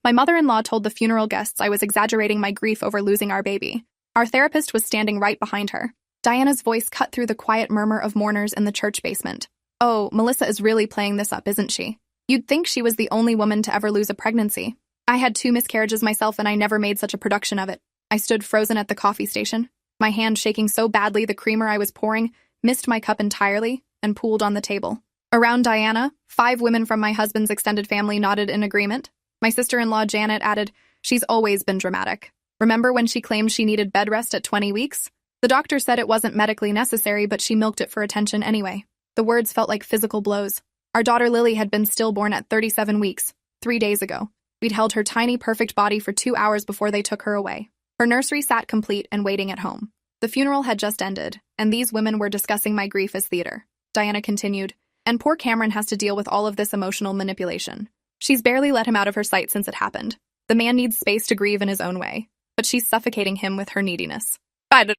My mother-in-law told the funeral guests I was exaggerating my grief over losing our baby. Our therapist was standing right behind her. Diana's voice cut through the quiet murmur of mourners in the church basement. Oh, Melissa is really playing this up, isn't she? You'd think she was the only woman to ever lose a pregnancy. I had 2 miscarriages myself and I never made such a production of it. I stood frozen at the coffee station, my hand shaking so badly the creamer I was pouring missed my cup entirely and pooled on the table. Around Diana, 5 women from my husband's extended family nodded in agreement. My sister-in-law Janet added, "She's always been dramatic. Remember when she claimed she needed bed rest at 20 weeks? The doctor said it wasn't medically necessary, but she milked it for attention anyway." The words felt like physical blows. Our daughter Lily had been stillborn at 37 weeks, 3 days ago. We'd held her tiny, perfect body for 2 hours before they took her away. Her nursery sat complete and waiting at home. The funeral had just ended, and these women were discussing my grief as theater. Diana continued, "And poor Cameron has to deal with all of this emotional manipulation. She's barely let him out of her sight since it happened. The man needs space to grieve in his own way, but she's suffocating him with her neediness."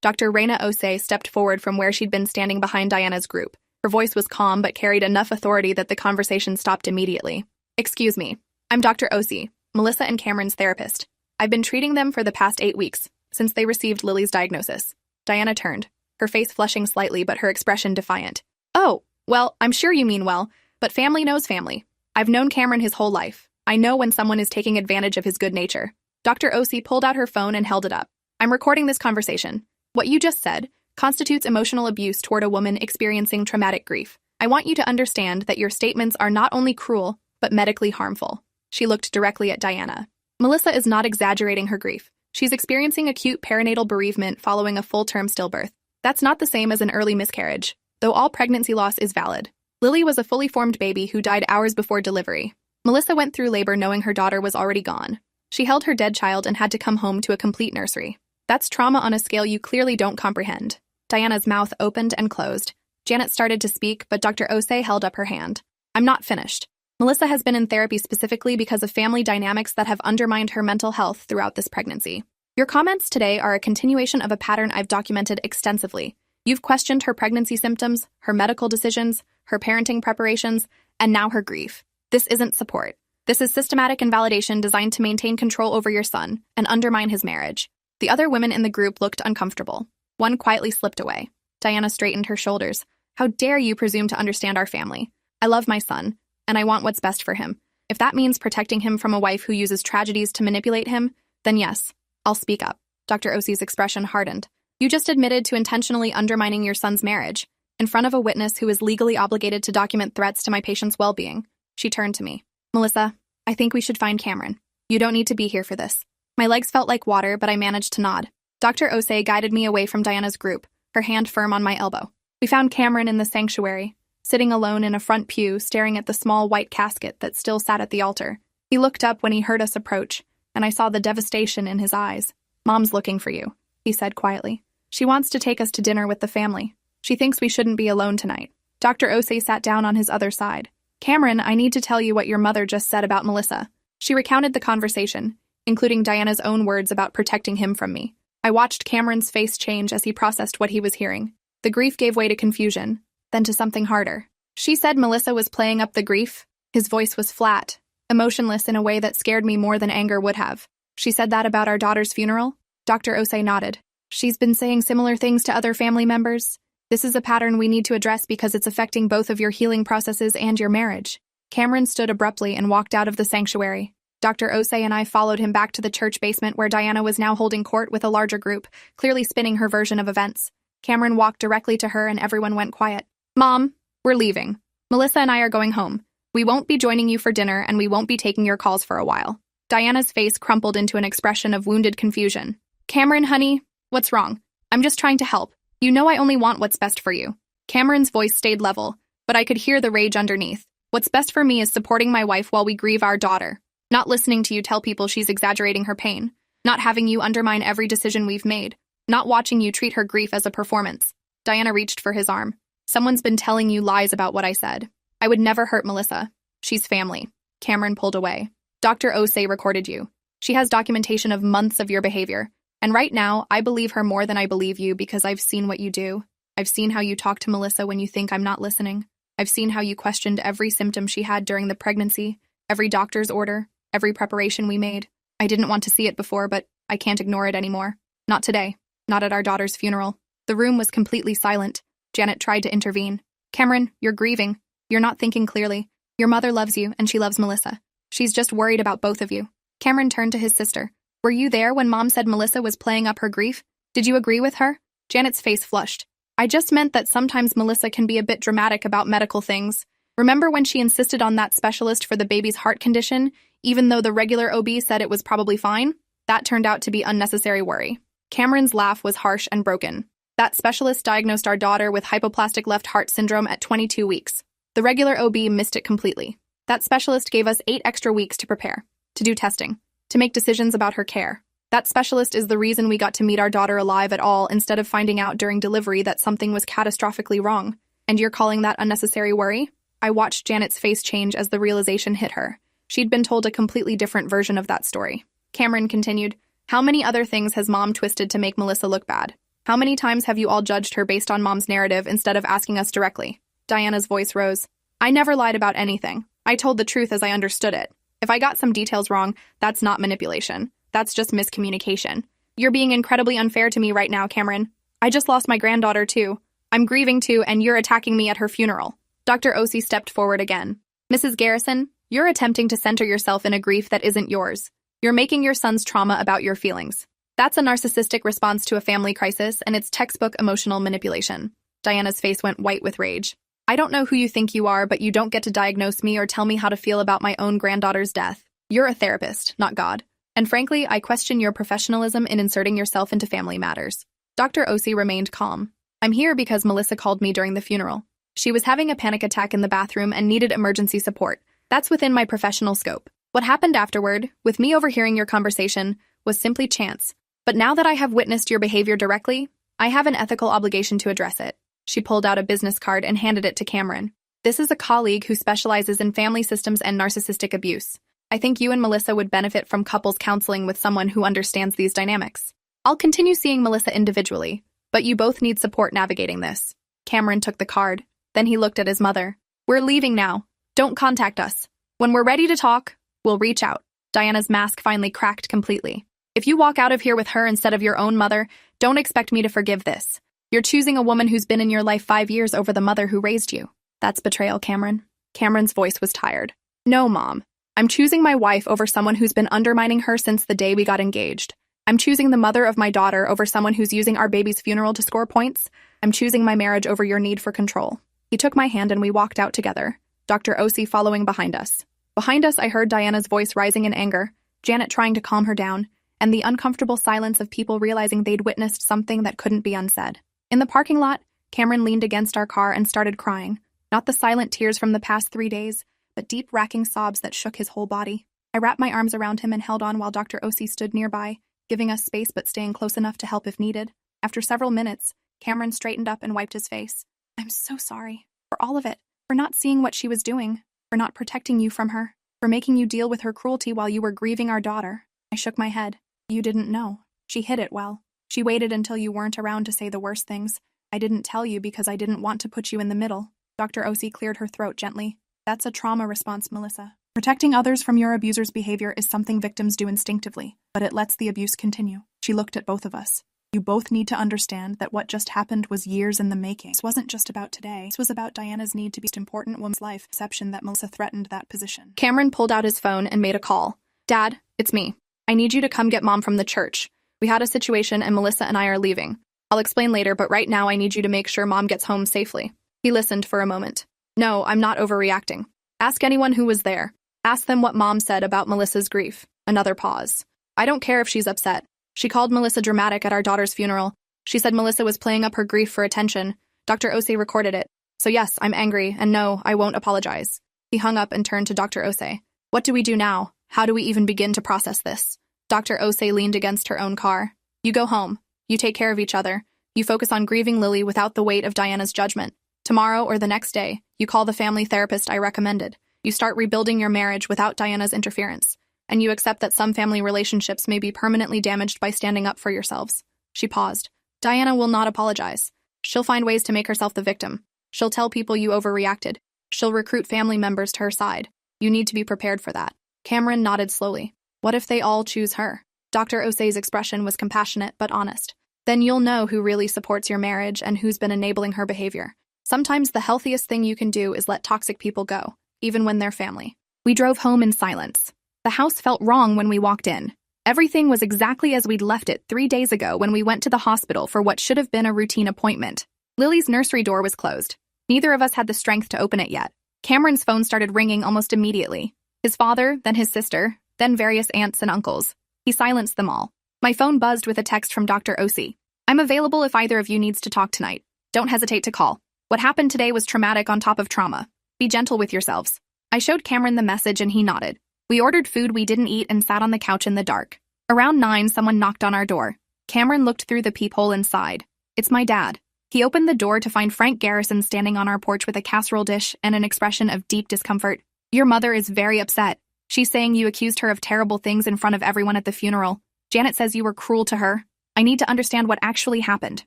Dr. Reina Osei stepped forward from where she'd been standing behind Diana's group. Her voice was calm but carried enough authority that the conversation stopped immediately. "Excuse me. I'm Dr. Osei, Melissa and Cameron's therapist. I've been treating them for the past 8 weeks, since they received Lily's diagnosis." Diana turned, her face flushing slightly but her expression defiant. "Oh, well, I'm sure you mean well, but family knows family. I've known Cameron his whole life. I know when someone is taking advantage of his good nature." Dr. Osei pulled out her phone and held it up. "I'm recording this conversation. What you just said constitutes emotional abuse toward a woman experiencing traumatic grief. I want you to understand that your statements are not only cruel, but medically harmful." She looked directly at Diana. "Melissa is not exaggerating her grief. She's experiencing acute perinatal bereavement following a full-term stillbirth. That's not the same as an early miscarriage, though all pregnancy loss is valid. Lily was a fully formed baby who died hours before delivery. Melissa went through labor knowing her daughter was already gone. She held her dead child and had to come home to a complete nursery. That's trauma on a scale you clearly don't comprehend." Diana's mouth opened and closed. Janet started to speak, but Dr. Osei held up her hand. "I'm not finished. Melissa has been in therapy specifically because of family dynamics that have undermined her mental health throughout this pregnancy. Your comments today are a continuation of a pattern I've documented extensively. You've questioned her pregnancy symptoms, her medical decisions, her parenting preparations, and now her grief. This isn't support. This is systematic invalidation designed to maintain control over your son and undermine his marriage." The other women in the group looked uncomfortable. One quietly slipped away. Diana straightened her shoulders. "How dare you presume to understand our family? I love my son, and I want what's best for him. If that means protecting him from a wife who uses tragedies to manipulate him, then yes, I'll speak up." Dr. Osei's expression hardened. "You just admitted to intentionally undermining your son's marriage, in front of a witness who is legally obligated to document threats to my patient's well-being." She turned to me. "Melissa, I think we should find Cameron. You don't need to be here for this." My legs felt like water, but I managed to nod. Dr. Osei guided me away from Diana's group, her hand firm on my elbow. We found Cameron in the sanctuary, sitting alone in a front pew, staring at the small white casket that still sat at the altar. He looked up when he heard us approach, and I saw the devastation in his eyes. "Mom's looking for you," he said quietly. "She wants to take us to dinner with the family. She thinks we shouldn't be alone tonight." Dr. Osei sat down on his other side. "Cameron, I need to tell you what your mother just said about Melissa." She recounted the conversation, including Diana's own words about protecting him from me. I watched Cameron's face change as he processed what he was hearing. The grief gave way to confusion, then to something harder. "She said Melissa was playing up the grief." His voice was flat, emotionless in a way that scared me more than anger would have. "She said that about our daughter's funeral?" Dr. Osei nodded. "She's been saying similar things to other family members. This is a pattern we need to address because it's affecting both of your healing processes and your marriage." Cameron stood abruptly and walked out of the sanctuary. Dr. Osei and I followed him back to the church basement where Diana was now holding court with a larger group, clearly spinning her version of events. Cameron walked directly to her and everyone went quiet. "Mom, we're leaving. Melissa and I are going home. We won't be joining you for dinner and we won't be taking your calls for a while." Diana's face crumpled into an expression of wounded confusion. "Cameron, honey, what's wrong? I'm just trying to help. You know I only want what's best for you." Cameron's voice stayed level, but I could hear the rage underneath. "What's best for me is supporting my wife while we grieve our daughter. Not listening to you tell people she's exaggerating her pain. Not having you undermine every decision we've made. Not watching you treat her grief as a performance." Diana reached for his arm. "Someone's been telling you lies about what I said. I would never hurt Melissa. She's family." Cameron pulled away. "Dr. Osei recorded you. She has documentation of months of your behavior. And right now, I believe her more than I believe you because I've seen what you do. I've seen how you talk to Melissa when you think I'm not listening. I've seen how you questioned every symptom she had during the pregnancy, every doctor's order, every preparation we made. I didn't want to see it before, but I can't ignore it anymore. Not today. Not at our daughter's funeral. The room was completely silent. Janet tried to intervene. Cameron, you're grieving. You're not thinking clearly. Your mother loves you, and she loves Melissa. She's just worried about both of you. Cameron turned to his sister. Were you there when Mom said Melissa was playing up her grief? Did you agree with her? Janet's face flushed. I just meant that sometimes Melissa can be a bit dramatic about medical things. Remember when she insisted on that specialist for the baby's heart condition, even though the regular OB said it was probably fine? That turned out to be unnecessary worry. Cameron's laugh was harsh and broken. That specialist diagnosed our daughter with hypoplastic left heart syndrome at 22 weeks. The regular OB missed it completely. That specialist gave us 8 extra weeks to prepare, to do testing, to make decisions about her care. That specialist is the reason we got to meet our daughter alive at all instead of finding out during delivery that something was catastrophically wrong. And you're calling that unnecessary worry? I watched Janet's face change as the realization hit her. She'd been told a completely different version of that story. Cameron continued, how many other things has Mom twisted to make Melissa look bad? How many times have you all judged her based on Mom's narrative instead of asking us directly? Diana's voice rose. I never lied about anything. I told the truth as I understood it. If I got some details wrong, that's not manipulation. That's just miscommunication. You're being incredibly unfair to me right now, Cameron. I just lost my granddaughter, too. I'm grieving, too, and you're attacking me at her funeral. Dr. Osei stepped forward again. Mrs. Garrison, you're attempting to center yourself in a grief that isn't yours. You're making your son's trauma about your feelings. That's a narcissistic response to a family crisis, and it's textbook emotional manipulation. Diana's face went white with rage. I don't know who you think you are, but you don't get to diagnose me or tell me how to feel about my own granddaughter's death. You're a therapist, not God. And frankly, I question your professionalism in inserting yourself into family matters. Dr. Osei remained calm. I'm here because Melissa called me during the funeral. She was having a panic attack in the bathroom and needed emergency support. That's within my professional scope. What happened afterward, with me overhearing your conversation, was simply chance. But now that I have witnessed your behavior directly, I have an ethical obligation to address it. She pulled out a business card and handed it to Cameron. This is a colleague who specializes in family systems and narcissistic abuse. I think you and Melissa would benefit from couples counseling with someone who understands these dynamics. I'll continue seeing Melissa individually, but you both need support navigating this. Cameron took the card. Then he looked at his mother. We're leaving now. Don't contact us. When we're ready to talk, we'll reach out. Diana's mask finally cracked completely. If you walk out of here with her instead of your own mother, don't expect me to forgive this. You're choosing a woman who's been in your life 5 years over the mother who raised you. That's betrayal, Cameron. Cameron's voice was tired. No, Mom. I'm choosing my wife over someone who's been undermining her since the day we got engaged. I'm choosing the mother of my daughter over someone who's using our baby's funeral to score points. I'm choosing my marriage over your need for control. He took my hand and we walked out together, Dr. Osei following behind us. Behind us, I heard Diana's voice rising in anger, Janet trying to calm her down, and the uncomfortable silence of people realizing they'd witnessed something that couldn't be unsaid. In the parking lot, Cameron leaned against our car and started crying, not the silent tears from the past 3 days, but deep, racking sobs that shook his whole body. I wrapped my arms around him and held on while Dr. Osei stood nearby, giving us space but staying close enough to help if needed. After several minutes, Cameron straightened up and wiped his face. I'm so sorry. For all of it. For not seeing what she was doing. For not protecting you from her. For making you deal with her cruelty while you were grieving our daughter. I shook my head. You didn't know. She hid it well. She waited until you weren't around to say the worst things. I didn't tell you because I didn't want to put you in the middle. Dr. Osei cleared her throat gently. That's a trauma response, Melissa. Protecting others from your abuser's behavior is something victims do instinctively, but it lets the abuse continue. She looked at both of us. You both need to understand that what just happened was years in the making. This wasn't just about today. This was about Diana's need to be the most important woman's life, perception that Melissa threatened that position. Cameron pulled out his phone and made a call. Dad, it's me. I need you to come get Mom from the church. We had a situation and Melissa and I are leaving. I'll explain later, but right now I need you to make sure Mom gets home safely. He listened for a moment. No, I'm not overreacting. Ask anyone who was there. Ask them what Mom said about Melissa's grief. Another pause. I don't care if she's upset. She called Melissa dramatic at our daughter's funeral. She said Melissa was playing up her grief for attention. Dr. Osei recorded it. So yes, I'm angry, and no, I won't apologize. He hung up and turned to Dr. Osei. What do we do now? How do we even begin to process this? Dr. Osei leaned against her own car. You go home. You take care of each other. You focus on grieving Lily without the weight of Diana's judgment. Tomorrow or the next day, you call the family therapist I recommended. You start rebuilding your marriage without Diana's interference. And you accept that some family relationships may be permanently damaged by standing up for yourselves. She paused. Diana will not apologize. She'll find ways to make herself the victim. She'll tell people you overreacted. She'll recruit family members to her side. You need to be prepared for that. Cameron nodded slowly. What if they all choose her? Dr. Osei's expression was compassionate but honest. Then you'll know who really supports your marriage and who's been enabling her behavior. Sometimes the healthiest thing you can do is let toxic people go, even when they're family. We drove home in silence. The house felt wrong when we walked in. Everything was exactly as we'd left it 3 days ago when we went to the hospital for what should have been a routine appointment. Lily's nursery door was closed. Neither of us had the strength to open it yet. Cameron's phone started ringing almost immediately. His father, then his sister, then various aunts and uncles. He silenced them all. My phone buzzed with a text from Dr. Osei. I'm available if either of you needs to talk tonight. Don't hesitate to call. What happened today was traumatic on top of trauma. Be gentle with yourselves. I showed Cameron the message and he nodded. We ordered food we didn't eat and sat on the couch in the dark. Around 9, someone knocked on our door. Cameron looked through the peephole inside. It's my dad. He opened the door to find Frank Garrison standing on our porch with a casserole dish and an expression of deep discomfort. Your mother is very upset. She's saying you accused her of terrible things in front of everyone at the funeral. Janet says you were cruel to her. I need to understand what actually happened.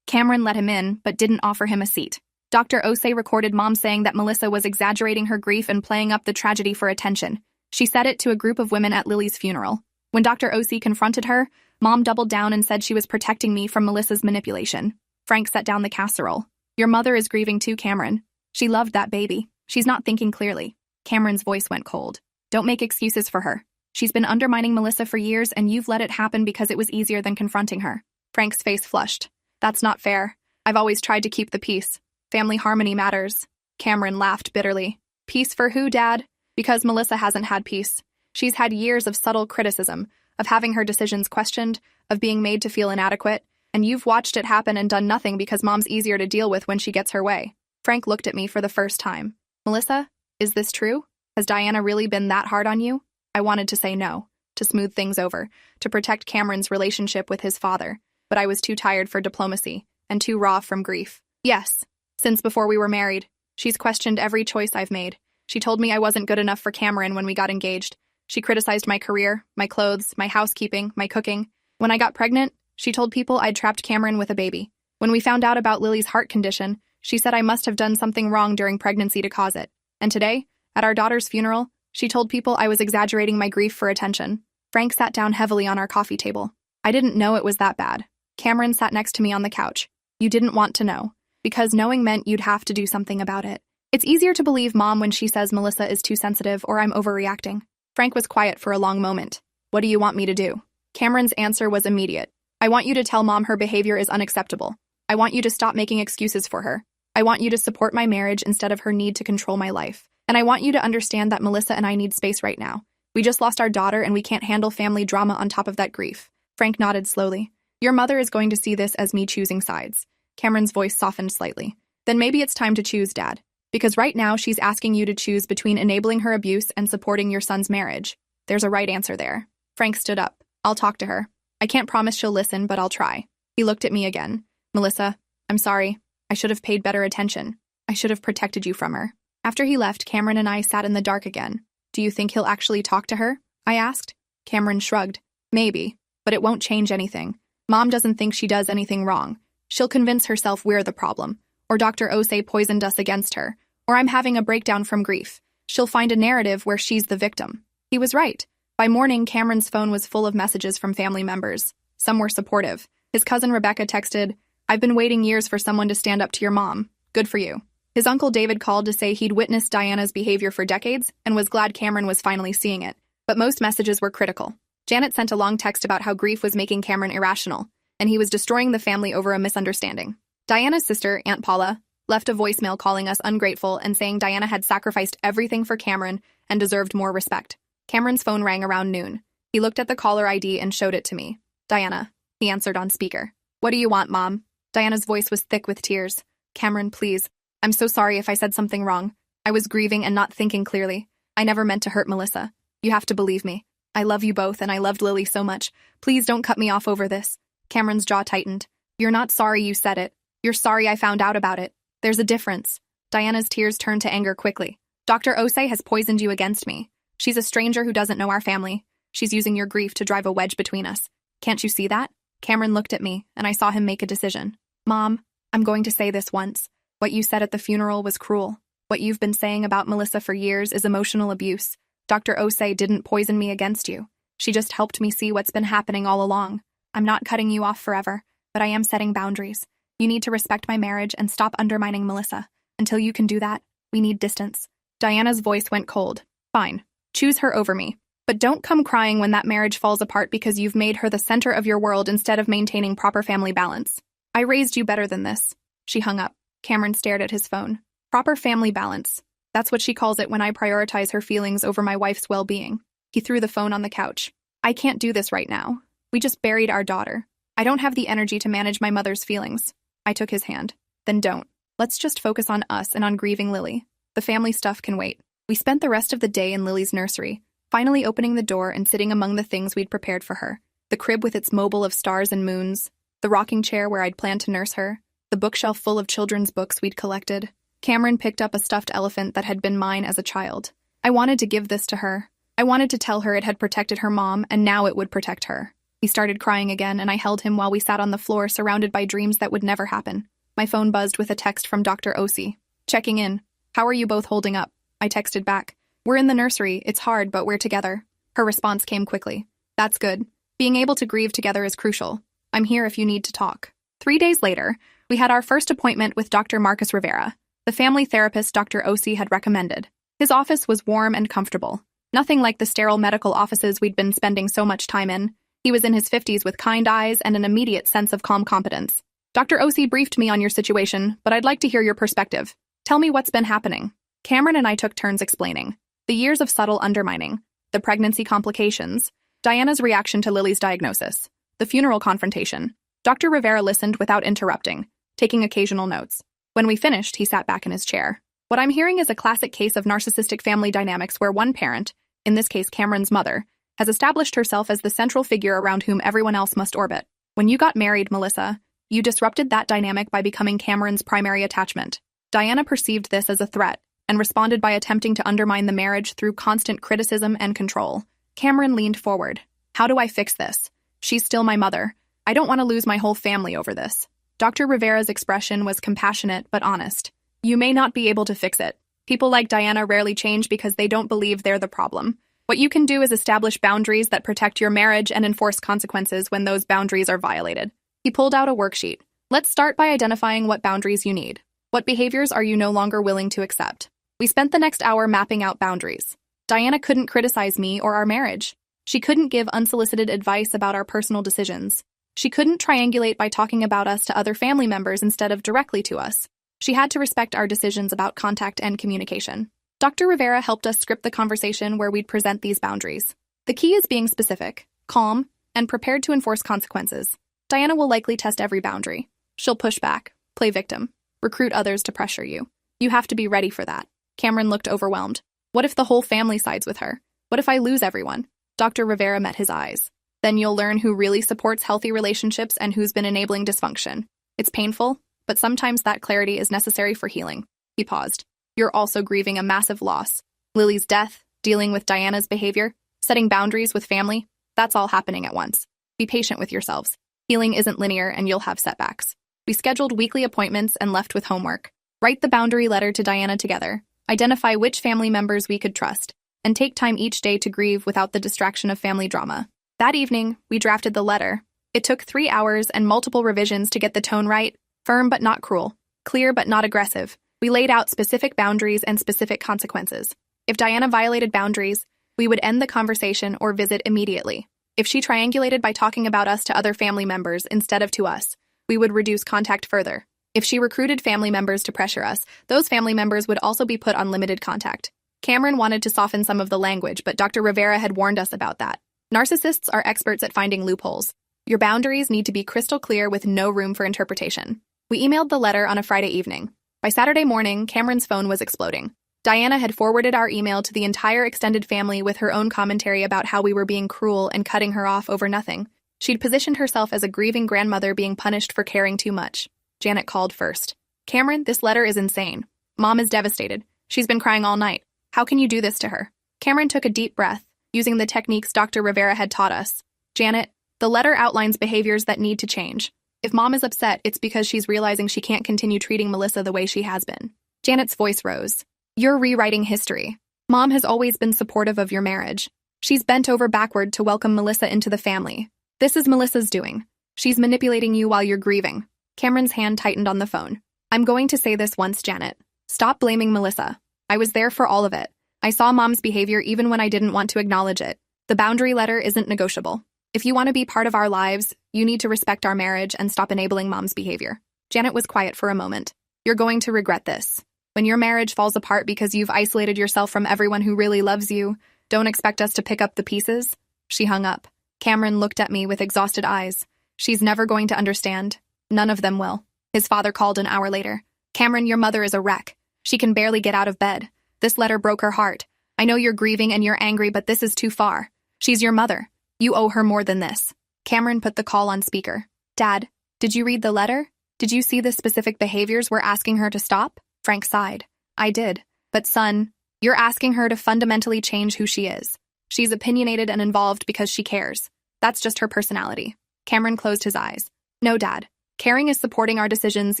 Cameron let him in, but didn't offer him a seat. Dr. Osei recorded Mom saying that Melissa was exaggerating her grief and playing up the tragedy for attention. She said it to a group of women at Lily's funeral. When Dr. Osei confronted her, Mom doubled down and said she was protecting me from Melissa's manipulation. Frank set down the casserole. Your mother is grieving too, Cameron. She loved that baby. She's not thinking clearly. Cameron's voice went cold. Don't make excuses for her. She's been undermining Melissa for years and you've let it happen because it was easier than confronting her. Frank's face flushed. That's not fair. I've always tried to keep the peace. Family harmony matters. Cameron laughed bitterly. Peace for who, Dad? Because Melissa hasn't had peace. She's had years of subtle criticism, of having her decisions questioned, of being made to feel inadequate, and you've watched it happen and done nothing because Mom's easier to deal with when she gets her way. Frank looked at me for the first time. Melissa, is this true? Has Diana really been that hard on you? I wanted to say no, to smooth things over, to protect Cameron's relationship with his father, but I was too tired for diplomacy, and too raw from grief. Yes, since before we were married, she's questioned every choice I've made. She told me I wasn't good enough for Cameron when we got engaged. She criticized my career, my clothes, my housekeeping, my cooking. When I got pregnant, she told people I'd trapped Cameron with a baby. When we found out about Lily's heart condition, she said I must have done something wrong during pregnancy to cause it. And today, at our daughter's funeral, she told people I was exaggerating my grief for attention. Frank sat down heavily on our coffee table. I didn't know it was that bad. Cameron sat next to me on the couch. You didn't want to know, because knowing meant you'd have to do something about it. It's easier to believe Mom when she says Melissa is too sensitive or I'm overreacting. Frank was quiet for a long moment. What do you want me to do? Cameron's answer was immediate. I want you to tell Mom her behavior is unacceptable. I want you to stop making excuses for her. I want you to support my marriage instead of her need to control my life. And I want you to understand that Melissa and I need space right now. We just lost our daughter and we can't handle family drama on top of that grief. Frank nodded slowly. Your mother is going to see this as me choosing sides. Cameron's voice softened slightly. Then maybe it's time to choose, Dad. Because right now she's asking you to choose between enabling her abuse and supporting your son's marriage. There's a right answer there. Frank stood up. I'll talk to her. I can't promise she'll listen, but I'll try. He looked at me again. Melissa, I'm sorry. I should have paid better attention. I should have protected you from her. After he left, Cameron and I sat in the dark again. Do you think he'll actually talk to her? I asked. Cameron shrugged. Maybe, but it won't change anything. Mom doesn't think she does anything wrong. She'll convince herself we're the problem, or Dr. Osei poisoned us against her, or I'm having a breakdown from grief. She'll find a narrative where she's the victim. He was right. By morning, Cameron's phone was full of messages from family members. Some were supportive. His cousin Rebecca texted, I've been waiting years for someone to stand up to your mom. Good for you. His uncle David called to say he'd witnessed Diana's behavior for decades and was glad Cameron was finally seeing it. But most messages were critical. Janet sent a long text about how grief was making Cameron irrational, and he was destroying the family over a misunderstanding. Diana's sister, Aunt Paula, left a voicemail calling us ungrateful and saying Diana had sacrificed everything for Cameron and deserved more respect. Cameron's phone rang around noon. He looked at the caller ID and showed it to me. Diana, he answered on speaker. What do you want, Mom? Diana's voice was thick with tears. Cameron, please. I'm so sorry if I said something wrong. I was grieving and not thinking clearly. I never meant to hurt Melissa. You have to believe me. I love you both and I loved Lily so much. Please don't cut me off over this. Cameron's jaw tightened. You're not sorry you said it. You're sorry I found out about it. There's a difference. Diana's tears turned to anger quickly. Dr. Osei has poisoned you against me. She's a stranger who doesn't know our family. She's using your grief to drive a wedge between us. Can't you see that? Cameron looked at me, and I saw him make a decision. Mom, I'm going to say this once. What you said at the funeral was cruel. What you've been saying about Melissa for years is emotional abuse. Dr. Osei didn't poison me against you. She just helped me see what's been happening all along. I'm not cutting you off forever, but I am setting boundaries. You need to respect my marriage and stop undermining Melissa. Until you can do that, we need distance. Diana's voice went cold. Fine. Choose her over me. But don't come crying when that marriage falls apart because you've made her the center of your world instead of maintaining proper family balance. I raised you better than this. She hung up. Cameron stared at his phone. Proper family balance. That's what she calls it when I prioritize her feelings over my wife's well-being. He threw the phone on the couch. I can't do this right now. We just buried our daughter. I don't have the energy to manage my mother's feelings. I took his hand. Then don't. Let's just focus on us and on grieving Lily. The family stuff can wait. We spent the rest of the day in Lily's nursery, finally opening the door and sitting among the things we'd prepared for her. The crib with its mobile of stars and moons, the rocking chair where I'd planned to nurse her, the bookshelf full of children's books we'd collected. Cameron picked up a stuffed elephant that had been mine as a child. I wanted to give this to her. I wanted to tell her it had protected her mom, and now it would protect her. He started crying again, and I held him while we sat on the floor surrounded by dreams that would never happen. My phone buzzed with a text from Dr. Osei. Checking in. How are you both holding up? I texted back. We're in the nursery. It's hard, but we're together. Her response came quickly. That's good. Being able to grieve together is crucial. I'm here if you need to talk. 3 days later, we had our first appointment with Dr. Marcus Rivera, the family therapist Dr. Osei had recommended. His office was warm and comfortable. Nothing like the sterile medical offices we'd been spending so much time in. He was in his 50s with kind eyes and an immediate sense of calm competence. Dr. Osei briefed me on your situation, but I'd like to hear your perspective. Tell me what's been happening. Cameron and I took turns explaining. The years of subtle undermining, the pregnancy complications, Diana's reaction to Lily's diagnosis, the funeral confrontation. Dr. Rivera listened without interrupting, taking occasional notes. When we finished, he sat back in his chair. What I'm hearing is a classic case of narcissistic family dynamics where one parent, in this case Cameron's mother, has established herself as the central figure around whom everyone else must orbit. When you got married, Melissa, you disrupted that dynamic by becoming Cameron's primary attachment. Diana perceived this as a threat and responded by attempting to undermine the marriage through constant criticism and control. Cameron leaned forward. How do I fix this? She's still my mother. I don't want to lose my whole family over this. Dr. Rivera's expression was compassionate but honest. You may not be able to fix it. People like Diana rarely change because they don't believe they're the problem. What you can do is establish boundaries that protect your marriage and enforce consequences when those boundaries are violated. He pulled out a worksheet. Let's start by identifying what boundaries you need. What behaviors are you no longer willing to accept? We spent the next hour mapping out boundaries. Diana couldn't criticize me or our marriage. She couldn't give unsolicited advice about our personal decisions. She couldn't triangulate by talking about us to other family members instead of directly to us. She had to respect our decisions about contact and communication. Dr. Rivera helped us script the conversation where we'd present these boundaries. The key is being specific, calm, and prepared to enforce consequences. Diana will likely test every boundary. She'll push back, play victim, recruit others to pressure you. You have to be ready for that. Cameron looked overwhelmed. What if the whole family sides with her? What if I lose everyone? Dr. Rivera met his eyes. Then you'll learn who really supports healthy relationships and who's been enabling dysfunction. It's painful, but sometimes that clarity is necessary for healing. He paused. You're also grieving a massive loss. Lily's death, dealing with Diana's behavior, setting boundaries with family, that's all happening at once. Be patient with yourselves. Healing isn't linear and you'll have setbacks. We scheduled weekly appointments and left with homework. Write the boundary letter to Diana together. Identify which family members we could trust, and take time each day to grieve without the distraction of family drama. That evening, we drafted the letter. It took 3 hours and multiple revisions to get the tone right, firm but not cruel, clear but not aggressive. We laid out specific boundaries and specific consequences. If Diana violated boundaries, we would end the conversation or visit immediately. If she triangulated by talking about us to other family members instead of to us, we would reduce contact further. If she recruited family members to pressure us, those family members would also be put on limited contact. Cameron wanted to soften some of the language, but Dr. Rivera had warned us about that. Narcissists are experts at finding loopholes. Your boundaries need to be crystal clear with no room for interpretation. We emailed the letter on a Friday evening. By Saturday morning, Cameron's phone was exploding. Diana had forwarded our email to the entire extended family with her own commentary about how we were being cruel and cutting her off over nothing. She'd positioned herself as a grieving grandmother being punished for caring too much. Janet called first. Cameron, this letter is insane. Mom is devastated. She's been crying all night. How can you do this to her? Cameron took a deep breath, using the techniques Dr. Rivera had taught us. Janet, the letter outlines behaviors that need to change. If Mom is upset, it's because she's realizing she can't continue treating Melissa the way she has been. Janet's voice rose. You're rewriting history. Mom has always been supportive of your marriage. She's bent over backward to welcome Melissa into the family. This is Melissa's doing. She's manipulating you while you're grieving. Cameron's hand tightened on the phone. I'm going to say this once, Janet. Stop blaming Melissa. I was there for all of it. I saw Mom's behavior even when I didn't want to acknowledge it. The boundary letter isn't negotiable. If you want to be part of our lives, you need to respect our marriage and stop enabling Mom's behavior. Janet was quiet for a moment. You're going to regret this. When your marriage falls apart because you've isolated yourself from everyone who really loves you, don't expect us to pick up the pieces. She hung up. Cameron looked at me with exhausted eyes. She's never going to understand. None of them will. His father called an hour later. Cameron, your mother is a wreck. She can barely get out of bed. This letter broke her heart. I know you're grieving and you're angry, but this is too far. She's your mother. You owe her more than this. Cameron put the call on speaker. Dad, did you read the letter? Did you see the specific behaviors we're asking her to stop? Frank sighed. I did. But son, you're asking her to fundamentally change who she is. She's opinionated and involved because she cares. That's just her personality. Cameron closed his eyes. No, Dad. Caring is supporting our decisions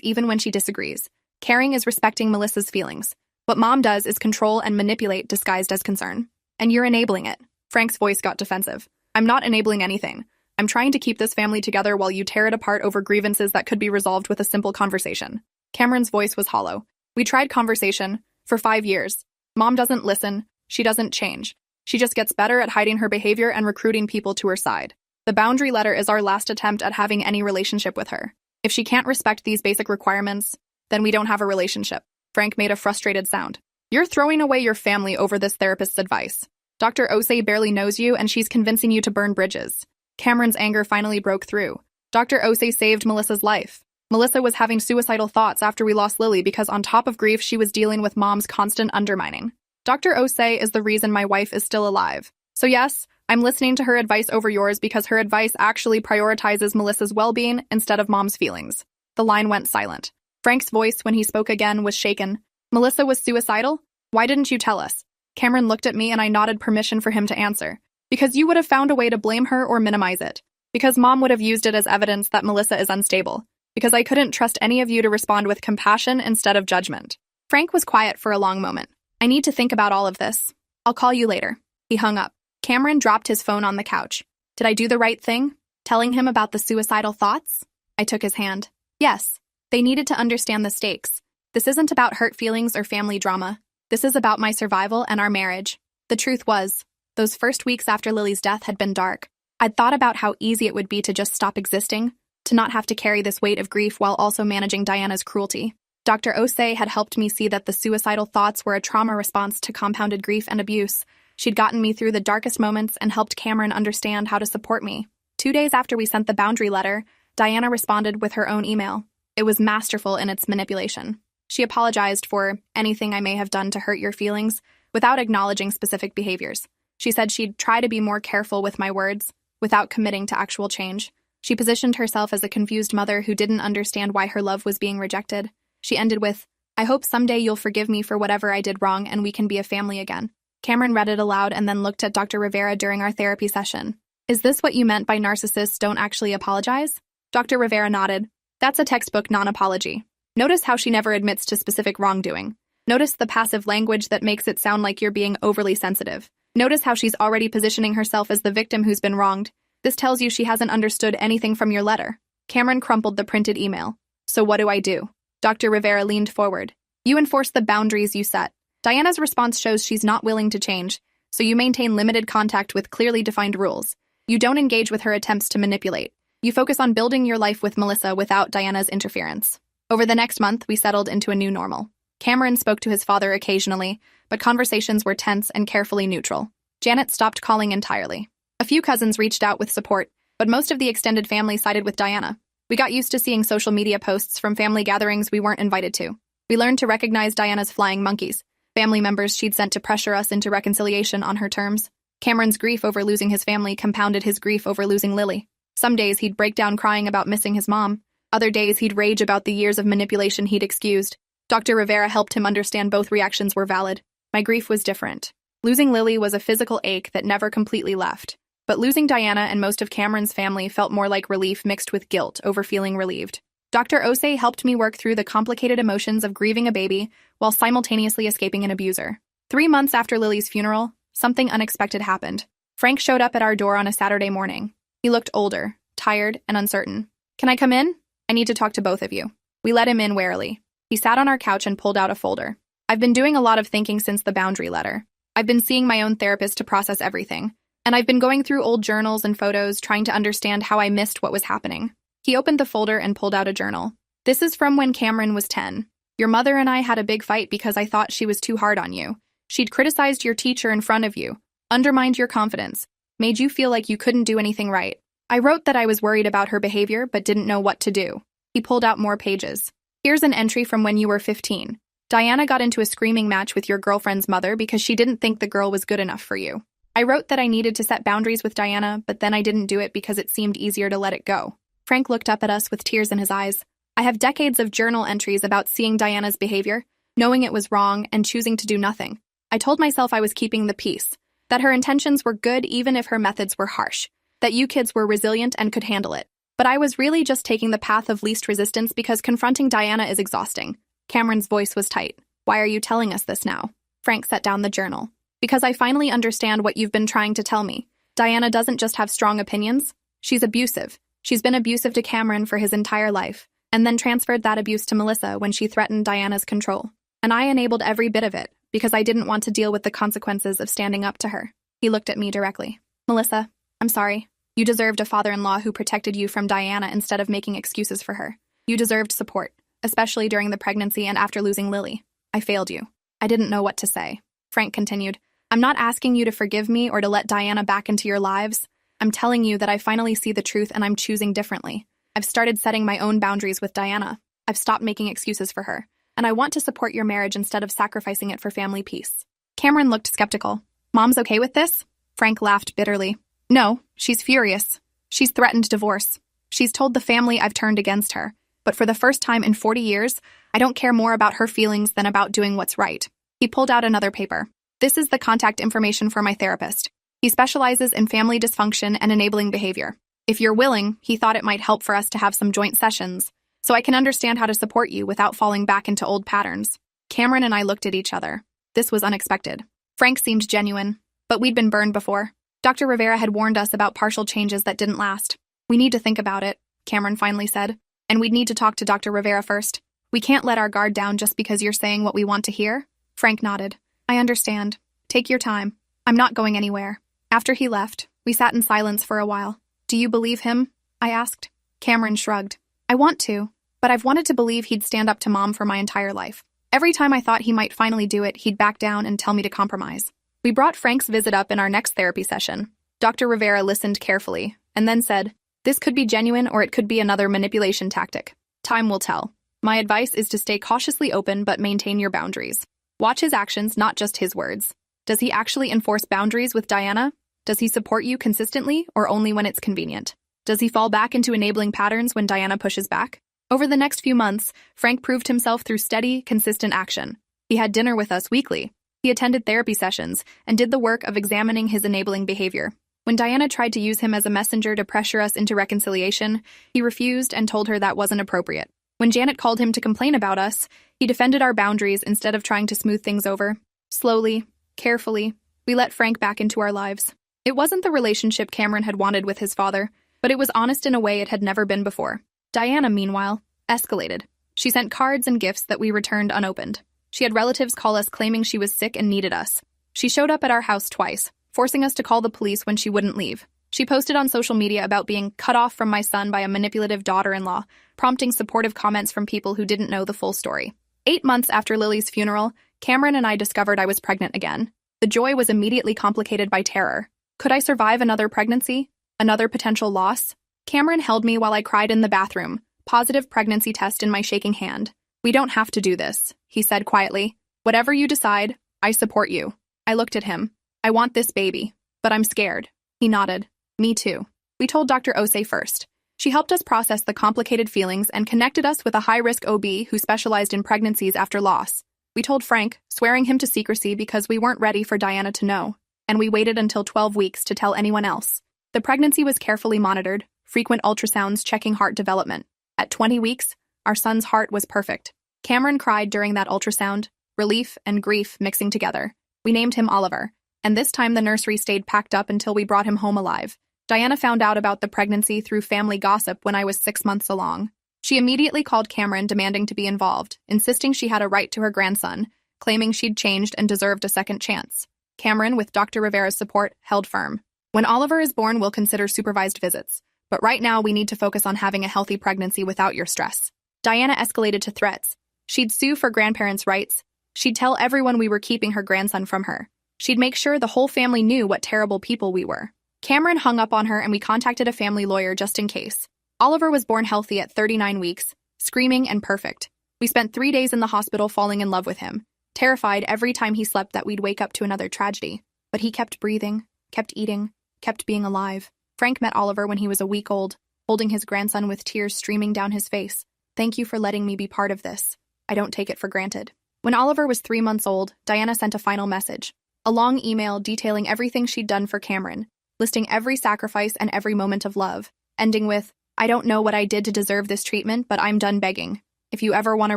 even when she disagrees. Caring is respecting Melissa's feelings. What Mom does is control and manipulate disguised as concern. And you're enabling it. Frank's voice got defensive. I'm not enabling anything. I'm trying to keep this family together while you tear it apart over grievances that could be resolved with a simple conversation. Cameron's voice was hollow. We tried conversation for 5 years. Mom doesn't listen. She doesn't change. She just gets better at hiding her behavior and recruiting people to her side. The boundary letter is our last attempt at having any relationship with her. If she can't respect these basic requirements, then we don't have a relationship. Frank made a frustrated sound. You're throwing away your family over this therapist's advice. Dr. Osei barely knows you, and she's convincing you to burn bridges. Cameron's anger finally broke through. Dr. Osei saved Melissa's life. Melissa was having suicidal thoughts after we lost Lily because on top of grief, she was dealing with Mom's constant undermining. Dr. Osei is the reason my wife is still alive. So yes, I'm listening to her advice over yours because her advice actually prioritizes Melissa's well-being instead of Mom's feelings. The line went silent. Frank's voice, when he spoke again, was shaken. Melissa was suicidal? Why didn't you tell us? Cameron looked at me and I nodded permission for him to answer. Because you would have found a way to blame her or minimize it. Because Mom would have used it as evidence that Melissa is unstable. Because I couldn't trust any of you to respond with compassion instead of judgment. Frank was quiet for a long moment. I need to think about all of this. I'll call you later. He hung up. Cameron dropped his phone on the couch. Did I do the right thing? Telling him about the suicidal thoughts? I took his hand. Yes. They needed to understand the stakes. This isn't about hurt feelings or family drama. This is about my survival and our marriage. The truth was, those first weeks after Lily's death had been dark. I'd thought about how easy it would be to just stop existing, to not have to carry this weight of grief while also managing Diana's cruelty. Dr. Osei had helped me see that the suicidal thoughts were a trauma response to compounded grief and abuse. She'd gotten me through the darkest moments and helped Cameron understand how to support me. 2 days after we sent the boundary letter, Diana responded with her own email. It was masterful in its manipulation. She apologized for anything I may have done to hurt your feelings without acknowledging specific behaviors. She said she'd try to be more careful with my words without committing to actual change. She positioned herself as a confused mother who didn't understand why her love was being rejected. She ended with, I hope someday you'll forgive me for whatever I did wrong and we can be a family again. Cameron read it aloud and then looked at Dr. Rivera during our therapy session. Is this what you meant by narcissists don't actually apologize? Dr. Rivera nodded. That's a textbook non-apology. Notice how she never admits to specific wrongdoing. Notice the passive language that makes it sound like you're being overly sensitive. Notice how she's already positioning herself as the victim who's been wronged. This tells you she hasn't understood anything from your letter. Cameron crumpled the printed email. So what do I do? Dr. Rivera leaned forward. You enforce the boundaries you set. Diana's response shows she's not willing to change, so you maintain limited contact with clearly defined rules. You don't engage with her attempts to manipulate. You focus on building your life with Melissa without Diana's interference. Over the next month, we settled into a new normal. Cameron spoke to his father occasionally, but conversations were tense and carefully neutral. Janet stopped calling entirely. A few cousins reached out with support, but most of the extended family sided with Diana. We got used to seeing social media posts from family gatherings we weren't invited to. We learned to recognize Diana's flying monkeys, family members she'd sent to pressure us into reconciliation on her terms. Cameron's grief over losing his family compounded his grief over losing Lily. Some days he'd break down crying about missing his mom. Other days he'd rage about the years of manipulation he'd excused. Dr. Rivera helped him understand both reactions were valid. My grief was different. Losing Lily was a physical ache that never completely left. But losing Diana and most of Cameron's family felt more like relief mixed with guilt over feeling relieved. Dr. Osei helped me work through the complicated emotions of grieving a baby while simultaneously escaping an abuser. 3 months after Lily's funeral, something unexpected happened. Frank showed up at our door on a Saturday morning. He looked older, tired, and uncertain. "Can I come in? I need to talk to both of you." We let him in warily. He sat on our couch and pulled out a folder. "I've been doing a lot of thinking since the boundary letter. I've been seeing my own therapist to process everything. And I've been going through old journals and photos trying to understand how I missed what was happening." He opened the folder and pulled out a journal. "This is from when Cameron was 10. Your mother and I had a big fight because I thought she was too hard on you. She'd criticized your teacher in front of you, undermined your confidence, made you feel like you couldn't do anything right. I wrote that I was worried about her behavior but didn't know what to do." He pulled out more pages. "Here's an entry from when you were 15. Diana got into a screaming match with your girlfriend's mother because she didn't think the girl was good enough for you. I wrote that I needed to set boundaries with Diana, but then I didn't do it because it seemed easier to let it go." Frank looked up at us with tears in his eyes. "I have decades of journal entries about seeing Diana's behavior, knowing it was wrong, and choosing to do nothing. I told myself I was keeping the peace, that her intentions were good even if her methods were harsh, that you kids were resilient and could handle it. But I was really just taking the path of least resistance because confronting Diana is exhausting." Cameron's voice was tight. "Why are you telling us this now?" Frank set down the journal. "Because I finally understand what you've been trying to tell me. Diana doesn't just have strong opinions. She's abusive. She's been abusive to Cameron for his entire life, and then transferred that abuse to Melissa when she threatened Diana's control. And I enabled every bit of it, because I didn't want to deal with the consequences of standing up to her." He looked at me directly. "Melissa, I'm sorry. You deserved a father-in-law who protected you from Diana instead of making excuses for her. You deserved support, especially during the pregnancy and after losing Lily. I failed you. I didn't know what to say." Frank continued. "I'm not asking you to forgive me or to let Diana back into your lives. I'm telling you that I finally see the truth and I'm choosing differently. I've started setting my own boundaries with Diana. I've stopped making excuses for her. And I want to support your marriage instead of sacrificing it for family peace." Cameron looked skeptical. "Mom's okay with this?" Frank laughed bitterly. "No, she's furious. She's threatened divorce. She's told the family I've turned against her. But for the first time in 40 years, I don't care more about her feelings than about doing what's right." He pulled out another paper. "This is the contact information for my therapist. He specializes in family dysfunction and enabling behavior. If you're willing, he thought it might help for us to have some joint sessions, so I can understand how to support you without falling back into old patterns." Cameron and I looked at each other. This was unexpected. Frank seemed genuine, but we'd been burned before. Dr. Rivera had warned us about partial changes that didn't last. "We need to think about it," Cameron finally said. "And we'd need to talk to Dr. Rivera first. We can't let our guard down just because you're saying what we want to hear." Frank nodded. "I understand. Take your time. I'm not going anywhere." After he left, we sat in silence for a while. "Do you believe him?" I asked. Cameron shrugged. "I want to, but I've wanted to believe he'd stand up to Mom for my entire life. Every time I thought he might finally do it, he'd back down and tell me to compromise." We brought Frank's visit up in our next therapy session. Dr. Rivera listened carefully, and then said, "This could be genuine or it could be another manipulation tactic. Time will tell. My advice is to stay cautiously open but maintain your boundaries. Watch his actions, not just his words. Does he actually enforce boundaries with Diana? Does he support you consistently or only when it's convenient? Does he fall back into enabling patterns when Diana pushes back?" Over the next few months, Frank proved himself through steady, consistent action. He had dinner with us weekly. He attended therapy sessions and did the work of examining his enabling behavior. When Diana tried to use him as a messenger to pressure us into reconciliation, he refused and told her that wasn't appropriate. When Janet called him to complain about us, he defended our boundaries instead of trying to smooth things over. Slowly, carefully, we let Frank back into our lives. It wasn't the relationship Cameron had wanted with his father, but it was honest in a way it had never been before. Diana, meanwhile, escalated. She sent cards and gifts that we returned unopened. She had relatives call us claiming she was sick and needed us. She showed up at our house twice, forcing us to call the police when she wouldn't leave. She posted on social media about being cut off from my son by a manipulative daughter-in-law, prompting supportive comments from people who didn't know the full story. 8 months after Lily's funeral, Cameron and I discovered I was pregnant again. The joy was immediately complicated by terror. Could I survive another pregnancy? Another potential loss? Cameron held me while I cried in the bathroom, positive pregnancy test in my shaking hand. "We don't have to do this," he said quietly. "Whatever you decide, I support you." I looked at him. "I want this baby, but I'm scared." He nodded. "Me too." We told Dr. Osei first. She helped us process the complicated feelings and connected us with a high-risk OB who specialized in pregnancies after loss. We told Frank, swearing him to secrecy because we weren't ready for Diana to know, and we waited until 12 weeks to tell anyone else. The pregnancy was carefully monitored, frequent ultrasounds checking heart development. At 20 weeks, our son's heart was perfect. Cameron cried during that ultrasound, relief and grief mixing together. We named him Oliver, and this time the nursery stayed packed up until we brought him home alive. Diana found out about the pregnancy through family gossip when I was 6 months along. She immediately called Cameron demanding to be involved, insisting she had a right to her grandson, claiming she'd changed and deserved a second chance. Cameron, with Dr. Rivera's support, held firm. When Oliver is born, we'll consider supervised visits, but right now we need to focus on having a healthy pregnancy without your stress. Diana escalated to threats. She'd sue for grandparents' rights. She'd tell everyone we were keeping her grandson from her. She'd make sure the whole family knew what terrible people we were. Cameron hung up on her and we contacted a family lawyer just in case. Oliver was born healthy at 39 weeks, screaming and perfect. We spent 3 days in the hospital falling in love with him, terrified every time he slept that we'd wake up to another tragedy. But he kept breathing, kept eating, kept being alive. Frank met Oliver when he was a week old, holding his grandson with tears streaming down his face. Thank you for letting me be part of this. I don't take it for granted. When Oliver was 3 months old, Diana sent a final message. A long email detailing everything she'd done for Cameron, listing every sacrifice and every moment of love, ending with, I don't know what I did to deserve this treatment, but I'm done begging. If you ever want a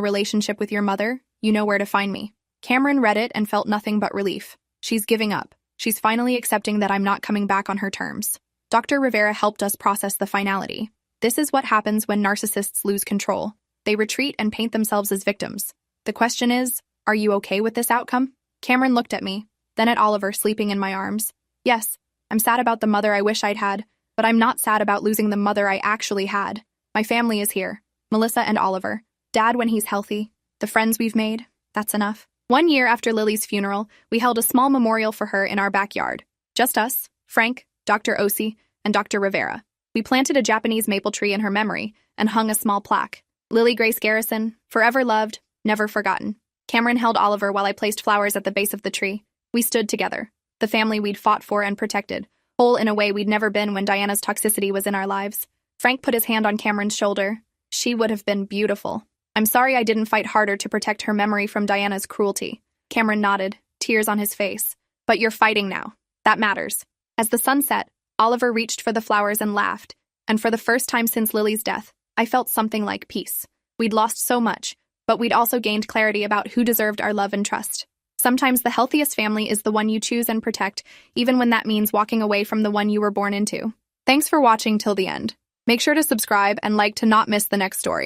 relationship with your mother, you know where to find me. Cameron read it and felt nothing but relief. She's giving up. She's finally accepting that I'm not coming back on her terms. Dr. Rivera helped us process the finality. This is what happens when narcissists lose control. They retreat and paint themselves as victims. The question is, are you okay with this outcome? Cameron looked at me, then at Oliver sleeping in my arms. Yes, I'm sad about the mother I wish I'd had, but I'm not sad about losing the mother I actually had. My family is here. Melissa and Oliver. Dad when he's healthy. The friends we've made. That's enough. 1 year after Lily's funeral, we held a small memorial for her in our backyard. Just us, Frank, Dr. Osi, and Dr. Rivera. We planted a Japanese maple tree in her memory and hung a small plaque. Lily Grace Garrison, forever loved, never forgotten. Cameron held Oliver while I placed flowers at the base of the tree. We stood together, the family we'd fought for and protected, whole in a way we'd never been when Diana's toxicity was in our lives. Frank put his hand on Cameron's shoulder. She would have been beautiful. I'm sorry I didn't fight harder to protect her memory from Diana's cruelty. Cameron nodded, tears on his face. But you're fighting now. That matters. As the sun set, Oliver reached for the flowers and laughed, and for the first time since Lily's death, I felt something like peace. We'd lost so much, but we'd also gained clarity about who deserved our love and trust. Sometimes the healthiest family is the one you choose and protect, even when that means walking away from the one you were born into. Thanks for watching till the end. Make sure to subscribe and like to not miss the next story.